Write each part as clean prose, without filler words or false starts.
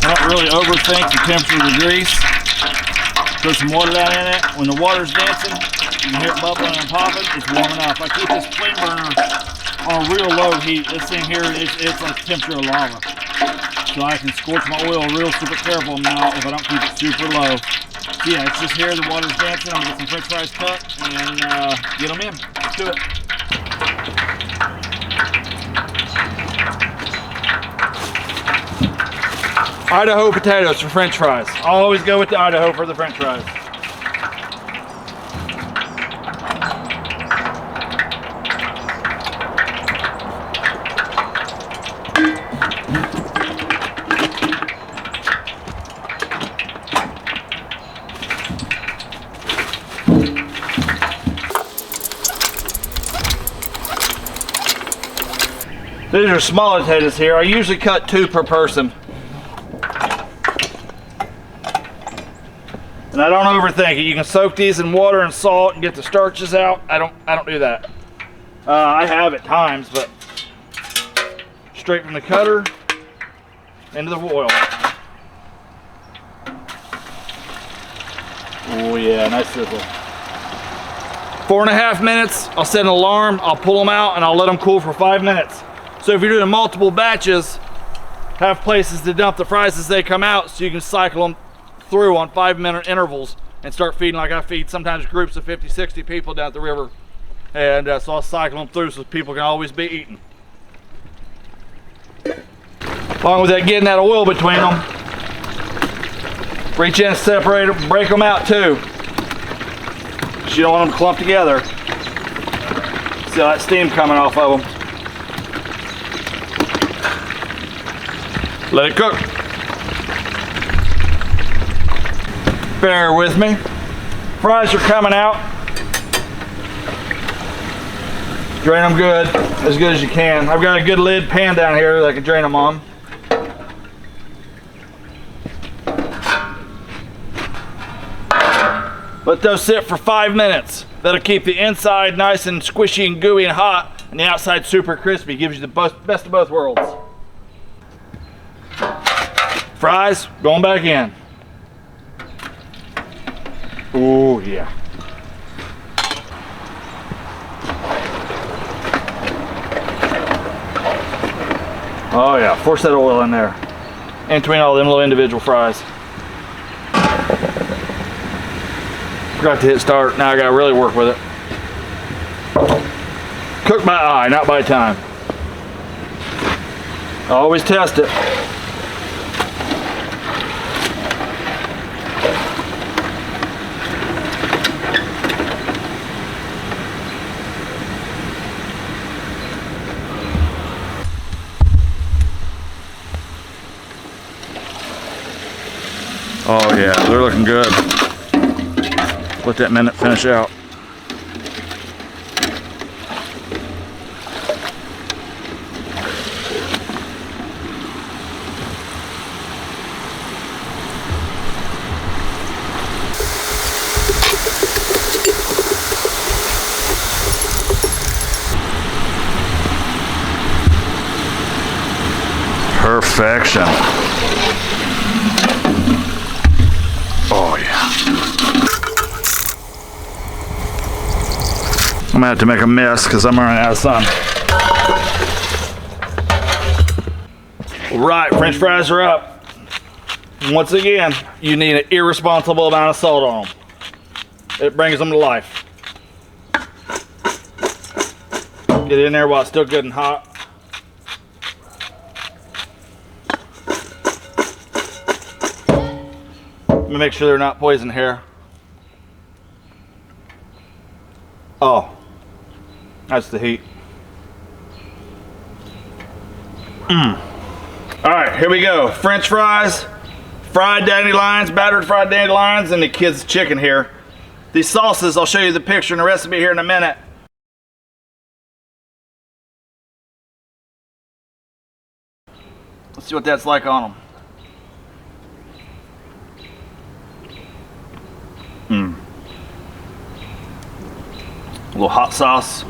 Don't really overthink the temperature of the grease. Put some water down in it. When the water's dancing, you can hear it bubbling and popping. It's warming up. I keep this flame burner on a real low heat. This thing here, it's like the temperature of lava. So I can scorch my oil real super careful now if I don't keep it super low. So yeah, it's just here, the water's dancing. I'm gonna get some french fries cut and get them in. Let's do it. Idaho potatoes for french fries. I'll always go with the Idaho for the french fries. These are small potatoes here. I usually cut 2 per person. And I don't overthink it. You can soak these in water and salt and get the starches out. I don't do that. I have at times, but straight from the cutter into the oil. Oh yeah, nice sizzle. 4.5 minutes. I'll set an alarm. I'll pull them out and I'll let them cool for 5 minutes. So if you're doing multiple batches, have places to dump the fries as they come out so you can cycle them through on 5-minute intervals and start feeding like I feed sometimes groups of 50, 60 people down at the river. And so I'll cycle them through so people can always be eating. Along with that, getting that oil between them. Reach in and separate them, break them out too. You don't want them to clump together. See all that steam coming off of them. Let it cook. Bear with me. Fries are coming out. Drain them good as you can. I've got a good lid pan down here that I can drain them on. Let those sit for 5 minutes. That'll keep the inside nice and squishy and gooey and hot, and the outside super crispy. Gives you the best of both worlds. Fries going back in. Oh yeah. Oh yeah, force that oil in there. In between all them little individual fries. Forgot to hit start. Now I gotta really work with it. Cook by eye, not by time. Always test it. Oh yeah, they're looking good. Let that minute finish out. Perfection. Oh yeah. I'm gonna have to make a mess because I'm running out of sun. All right, French fries are up. Once again, you need an irresponsible amount of salt on them. It brings them to life. Get in there while it's still good and hot. Let me make sure they're not poisoned here. Oh, that's the heat. All right, here we go. French fries, fried dandelions, battered fried dandelions, and the kids' chicken here. These sauces, I'll show you the picture and the recipe here in a minute. Let's see what that's like on them. A little hot sauce.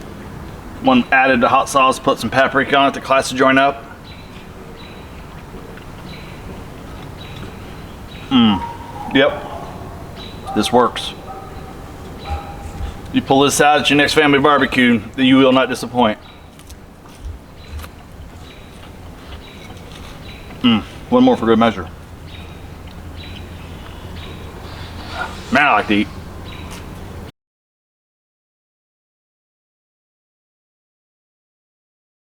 One added to hot sauce, put some paprika on it to class the joint up. Yep. This works. You pull this out at your next family barbecue, you will not disappoint. One more for good measure. Man, I like to eat.